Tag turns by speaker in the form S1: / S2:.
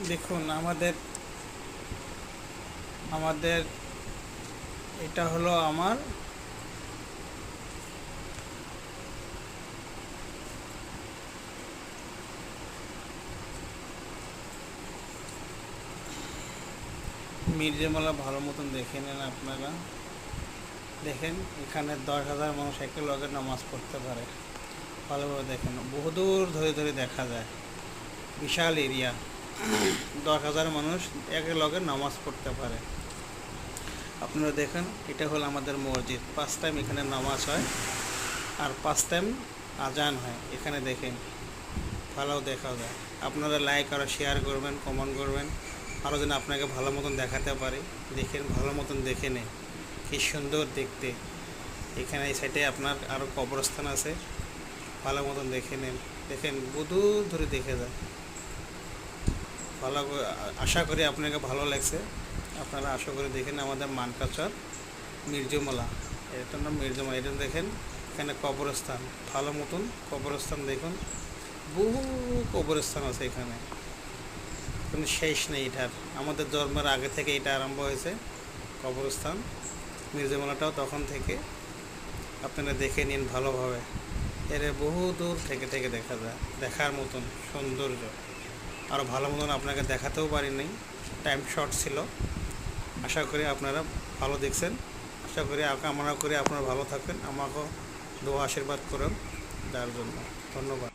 S1: দেখুন আমাদের আমাদের এটা হলো আমার মির্জামালা। ভালো মতন দেখে নেন আপনারা। দেখেন এখানে 10,000 মানুষ একই লগে নামাজ পড়তে পারে। ভালোভাবে দেখেন, বহুদূর ধরে ধরে দেখা যায়, বিশাল এরিয়া। 10,000 মানুষ একই লগে নামাজ পড়তে পারে। আপনারা দেখেন, এটা হলো আমাদের মসজিদ। 5 টাইম এখানে নামাজ হয় আর 5 টাইম আজান হয়। এখানে দেখেন, ভালো দেখা যায়। আপনারা লাইক আর শেয়ার করবেন, কমেন্ট করবেন, আরও যেন আপনাকে ভালো মতন দেখাতে পারি। দেখেন, ভালো মতন দেখে নেন, কি সুন্দর দেখতে। এখানে এই সাইডে আপনার আরও কবরস্থান আছে, ভালো মতন দেখে নেন। দেখেন, বহুদূর ধরে দেখে যায়। ভালো আশা করি আপনাকে ভালো লাগছে। আপনারা আশা করে দেখেন আমাদের মানকাচর মির্জামালা, এটার নাম মির্জামালা। এটা দেখেন, এখানে কবরস্থান, ভালো মতন কবরস্থান দেখুন। বহু কবরস্থান আছে এখানে, কোনো শেষ নেই এটার। আমাদের জন্মের আগে থেকে এটা আরম্ভ হয়েছে কবরস্থান। মির্জামালাটাও তখন থেকে। আপনারা দেখে নিন ভালোভাবে। এর বহু দূর থেকে থেকে দেখা যায়, দেখার মতন সৌন্দর্য। আরও ভালো মতন আপনাকে দেখাতেও পারিনি, টাইম শর্ট ছিল। আশা করি আপনারা ভালো দেখছেন। আশা করি কামনা করি আপনারা ভালো থাকবেন। আমাকেও দোয়া আশীর্বাদ করেন যার জন্য। ধন্যবাদ।